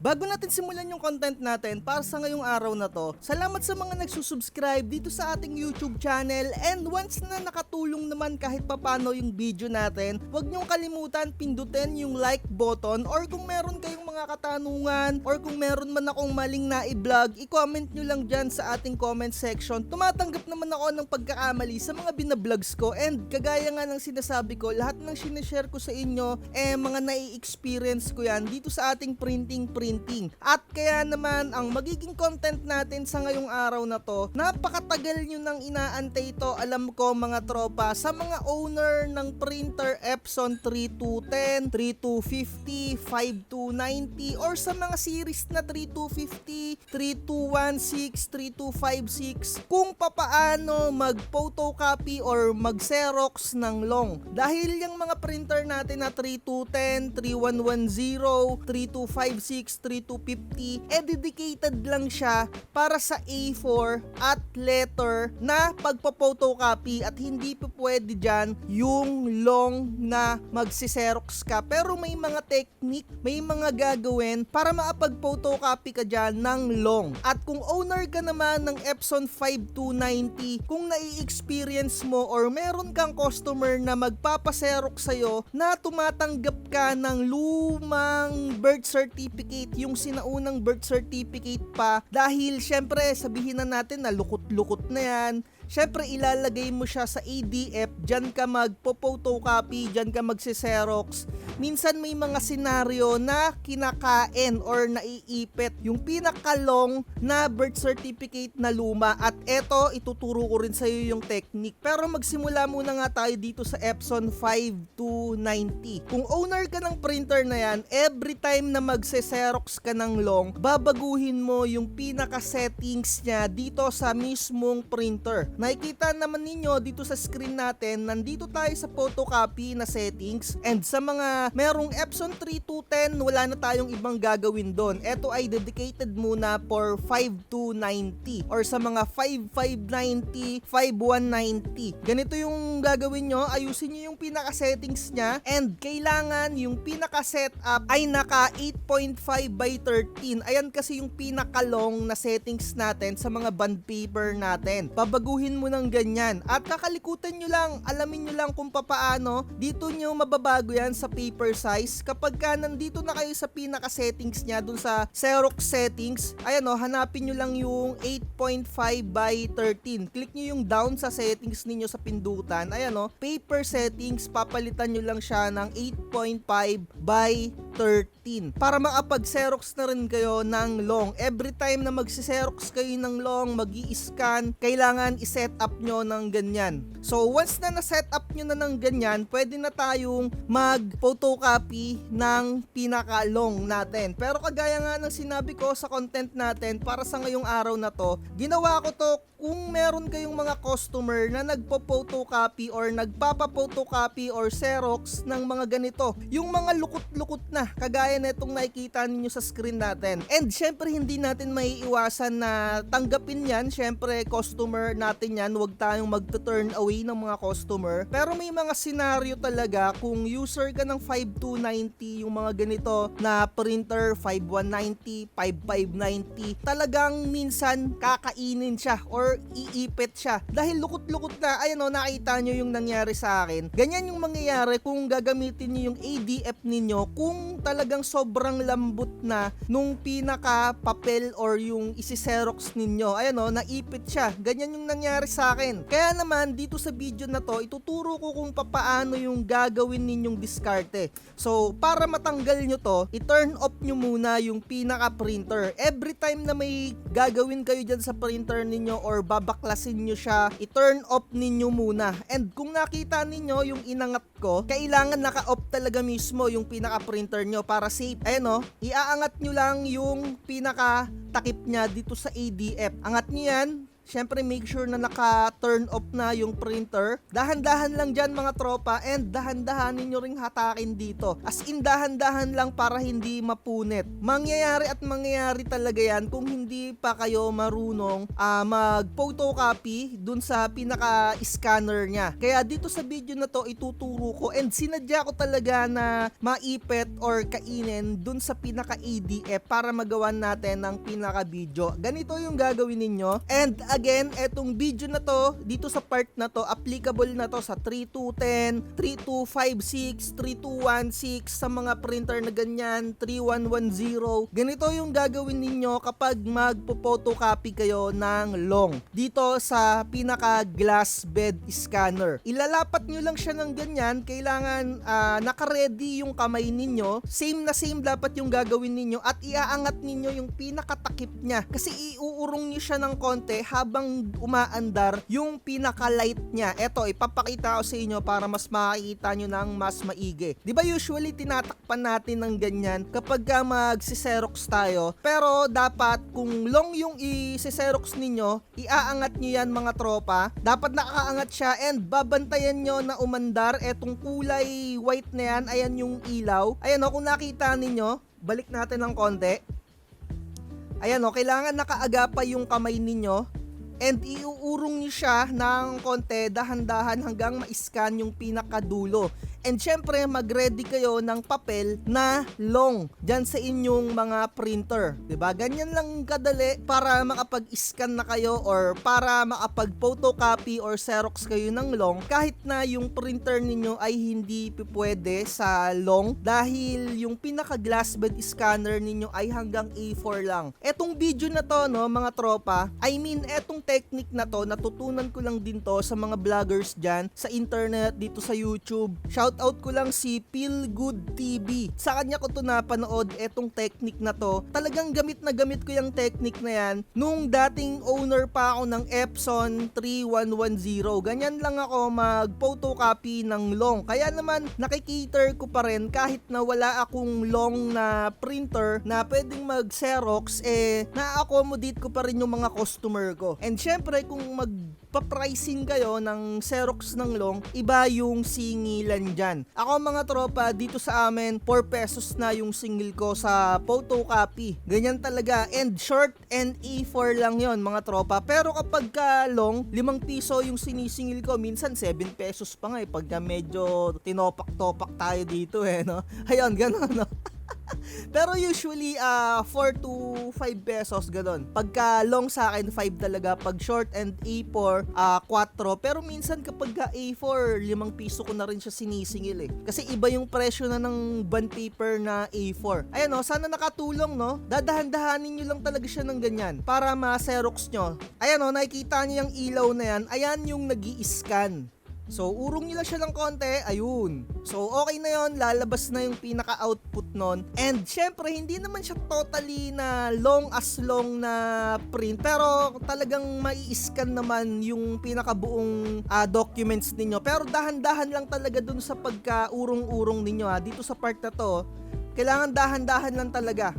Bago natin simulan yung content natin para sa ngayong araw na to, salamat sa mga nagsusubscribe dito sa ating YouTube channel, and once na nakatulong naman kahit papano yung video natin, huwag niyong kalimutan pindutin yung like button, or kung meron kayong mga katanungan or kung meron man akong maling na-i-vlog, i-comment nyo lang dyan sa ating comment section. Tumatanggap naman ako ng pagkakamali sa mga binablogs ko, and kagaya nga ng sinasabi ko, lahat ng sinishare ko sa inyo, mga nai-experience ko yan dito sa ating printing. At kaya naman ang magiging content natin sa ngayong araw na to, napakatagal nyo nang inaantay to, alam ko mga tropa, sa mga owner ng printer Epson 3210, 3250, 5290, or sa mga series na 3250, 3216, 3256, kung papaano mag-photocopy or mag-xerox ng long. Dahil yung mga printer natin na 3210, 3110, 3256, 3250, dedicated lang siya para sa A4 at letter na pagpa-photocopy, at hindi pa pwede dyan yung long na magsiserox ka. Pero may mga technique, may mga gagawin para maapag-photocopy ka dyan ng long. At kung owner ka naman ng Epson 5290, kung nai-experience mo or meron kang customer na magpapaserox sa'yo na tumatanggap ka ng lumang birth certificate, yung sinaunang birth certificate pa, dahil syempre sabihin na natin na lukot-lukot na yan, syempre ilalagay mo siya sa ADF, dyan ka magpo-photocopy, dyan ka magsiserox. Minsan may mga senaryo na kinakain or naiipit yung pinakalong na birth certificate na luma, at eto ituturo ko rin sa iyo yung technique. Pero magsimula muna nga tayo dito sa Epson 5290. Kung owner ka ng printer na yan, every time na magsiserox ka ng long, babaguhin mo yung pinaka-settings niya dito sa mismong printer. Nakikita naman ninyo dito sa screen natin, nandito tayo sa photocopy na settings, and sa mga merong Epson 3210, wala na tayong ibang gagawin doon. Ito ay dedicated muna for 5290, or sa mga 5590, 5190. Ganito yung gagawin nyo, ayusin nyo yung pinaka-settings nya, and kailangan yung pinaka-setup ay naka 8.5 by 13. Ayan kasi yung pinaka-long na settings natin sa mga bond paper natin. Babaguhin mo ng ganyan, at kakalikutan nyo lang, alamin nyo lang kung papaano dito nyo mababago yan sa paper size. Kapag ka nandito na kayo sa pinaka settings nya dun sa Xerox settings, ayan o, hanapin nyo lang yung 8.5 by 13, click nyo yung down sa settings ninyo sa pindutan, ayan o, paper settings, papalitan nyo lang siya ng 8.5 by 13 para makapag-xerox na rin kayo ng long. Every time na magsi-xerox kayo ng long, mag-i-scan, kailangan i-set up nyo ng ganyan. So once na na-set up nyo na ng ganyan, pwede na tayong mag-photocopy ng pinaka-long natin. Pero kagaya nga ng sinabi ko sa content natin para sa ngayong araw na to, ginawa ko to kung meron kayong mga customer na nagpo-photocopy or nagpapa-photocopy or xerox ng mga ganito, yung mga lukot-lukot na kagaya na itong nakikita ninyo sa screen natin. And syempre hindi natin maiiwasan na tanggapin yan, syempre customer natin yan, huwag tayong mag-turn away ng mga customer. Pero may mga senaryo talaga, kung user ka ng 5290, yung mga ganito na printer, 5190, 5590, talagang minsan kakainin siya or iipit siya dahil lukot-lukot na. Ayan o, nakita nyo yung nangyari sa akin. Ganyan yung mangyayari kung gagamitin nyo yung ADF ninyo, kung talagang sobrang lambot na nung pinaka papel or yung isi-xerox ninyo. Ayan o, naipit siya. Ganyan yung nangyari sa akin. Kaya naman dito sa video na to, ituturo ko kung papaano yung gagawin ninyong diskarte. So para matanggal nyo to, i-turn off nyo muna yung pinaka printer. Every time na may gagawin kayo dyan sa printer ninyo or babaklasin nyo siya, i-turn off ninyo muna. And kung nakita ninyo yung inangat ko, kailangan naka-off talaga mismo yung pinaka-printer nyo para safe. Ayan o, iaangat nyo lang yung pinaka-takip nya dito sa ADF. Angat nyo yan, syempre make sure na naka-turn off na yung printer. Dahan-dahan lang dyan mga tropa, and dahan-dahanin nyo ring hatakin dito. As in dahan-dahan lang para hindi mapunit. Mangyayari at mangyayari talaga yan kung hindi pa kayo marunong mag-photocopy dun sa pinaka-scanner niya. Kaya dito sa video na to ituturo ko, and sinadya ko talaga na maipit or kainin dun sa pinaka-ADF para magawan natin ng pinaka-video. Ganito yung gagawin ninyo. And again, etong video na to, dito sa part na to, applicable na to sa 3210, 3256, 3216, sa mga printer na ganyan, 3110. Ganito yung gagawin ninyo kapag magpo-photocopy kayo ng long dito sa pinaka-glass bed scanner. Ilalapat nyo lang siya ng ganyan. Kailangan naka-ready yung kamay ninyo. Same na same dapat yung gagawin ninyo, at iaangat ninyo yung pinakatakip niya kasi iuurong nyo siya ng konti habang umaandar yung pinaka-light niya. Eto, ipapakita ko sa inyo para mas makikita nyo ng mas maigi. Di ba usually tinatakpan natin ng ganyan kapag magsiserox tayo, pero dapat kung long yung i-serox ninyo, iaangat nyo yan mga tropa. Dapat nakaangat siya, and babantayan nyo na umandar. Etong kulay white na yan, ayan yung ilaw. Ayan o, kung nakita ninyo, balik natin ng konti. Ayan o, kailangan nakaagapay yung kamay ninyo, and iuurong nyo siya ng konti, dahan-dahan hanggang ma-scan yung pinakadulo. And syempre, mag-ready kayo ng papel na long dyan sa inyong mga printer. Diba? Ganyan lang kadali para makapag-scan na kayo or para makapag-photocopy or xerox kayo ng long kahit na yung printer ninyo ay hindi pwede sa long dahil yung pinaka-glass bed scanner ninyo ay hanggang A4 lang. Etong video na to, no, mga tropa, etong technique na to, natutunan ko lang din to sa mga vloggers dyan sa internet, dito sa YouTube. Shoutout ko lang si Feel Good TV. Sa kanya ko to napanood etong technique na to. Talagang gamit na gamit ko yung technique na yan nung dating owner pa ako ng Epson 3110. Ganyan lang ako mag-photocopy ng long. Kaya naman nakikiter ko pa rin kahit na wala akong long na printer na pwedeng mag-xerox, na-accommodate ko pa rin yung mga customer ko. And syempre kung magpa-pricing kayo ng xerox ng long, iba yung singilan dyan. Ako mga tropa, dito sa amin 4 pesos na yung singil ko sa photocopy. Ganyan talaga, and short and A4 lang yon mga tropa. Pero kapag ka long, 5 piso yung sinisingil ko, minsan 7 pesos pa nga pagka medyo tinopak-topak tayo dito no. Ayun, gano'n no. Pero usually 4 to 5 pesos gano'n. Pagka long sa akin 5 talaga, pag short and A4 4. Pero minsan kapag A4 5 piso ko na rin siya sinisingil kasi iba yung presyo na ng bond paper na A4. Ayan no, sana nakatulong no. Dadahan-dahanin nyo lang talaga siya ng ganyan para ma-xerox nyo. Ayan no, nakikita nyo yung ilaw na yan. Ayan yung nag-i-scan. So, urong nyo lang siya ng konti, ayun. So, okay na yon, lalabas na yung pinaka-output nun. And, syempre, hindi naman siya totally na long na print. Pero, talagang mai-scan naman yung pinakabuong documents ninyo. Pero, dahan-dahan lang talaga dun sa pagka-urong-urong ninyo Dito sa part na to, kailangan dahan-dahan lang talaga.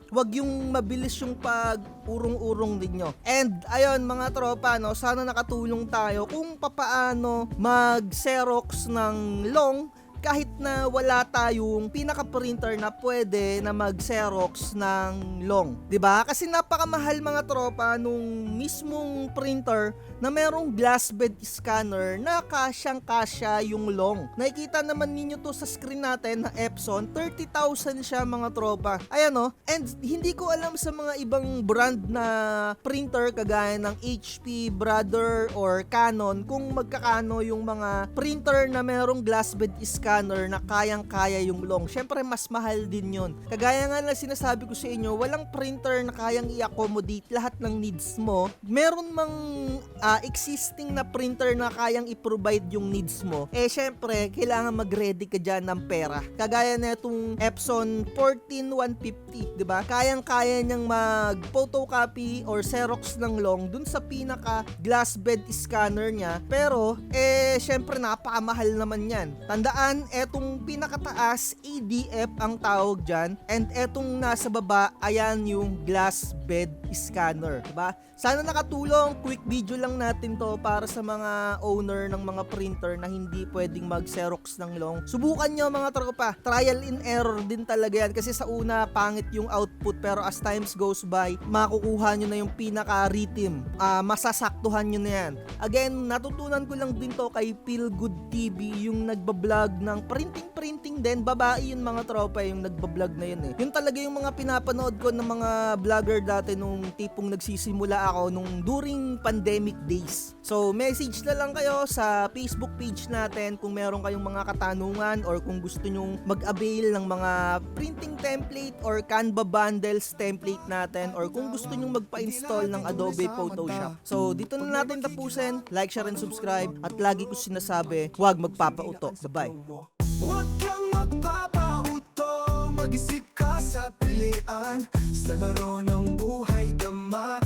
Wag yung mabilis yung pag-urong-urong ninyo. And ayun mga tropa no, sana nakatulong tayo kung papaano mag-xerox ng long kahit na wala tayong pinaka-printer na pwede na mag-xerox ng long. 'Di ba? Kasi napakamahal mga tropa nung mismong printer na merong glass bed scanner na kasyang-kasya yung long. Nakikita naman ninyo to sa screen natin na Epson, 30,000 siya mga tropa. Ayan no? And hindi ko alam sa mga ibang brand na printer kagaya ng HP, Brother, or Canon kung magkakano yung mga printer na merong glass bed scanner na kayang-kaya yung long. Syempre mas mahal din yun. Kagaya nga na sinasabi ko sa inyo, walang printer na kayang i-accommodate lahat ng needs mo. Meron mang existing na printer na kayang i-provide yung needs mo. Syempre, kailangan mag-ready ka dyan ng pera. Kagaya na itong Epson 14150, diba? Kayang-kaya niyang mag-photocopy or xerox ng long dun sa pinaka glass bed scanner niya. Pero, syempre, napakamahal naman yan. Tandaan, Ayan, etong pinakataas, ADF ang tawag dyan. And etong nasa baba, ayan yung glass bed scanner. Diba? Sana nakatulong. Quick video lang natin to para sa mga owner ng mga printer na hindi pwedeng mag-Xerox ng long. Subukan nyo mga tropa. Trial and error din talaga yan. Kasi sa una, pangit yung output. Pero as times goes by, makukuha nyo na yung pinaka-rhythm. Masasaktuhan nyo na yan. Again, natutunan ko lang din to kay Feel Good TV, yung nagbablog ng printing din. Babae yun mga tropa, yung nagbablog na yun eh. Yun talaga yung mga pinapanood ko ng mga vlogger dati nung tipong nagsisimula ako nung during pandemic days. So message na lang kayo sa Facebook page natin kung meron kayong mga katanungan or kung gusto nyong mag-avail ng mga printing template or Canva bundles template natin or kung gusto nyong magpa-install ng Adobe Photoshop. So dito na natin tapusin. Like, share, and subscribe. At lagi ko sinasabi, huwag magpapauto. Bye-bye. Huwag kang magpapauto, mag-isip ka sa pilian, sa laro ng buhay dama.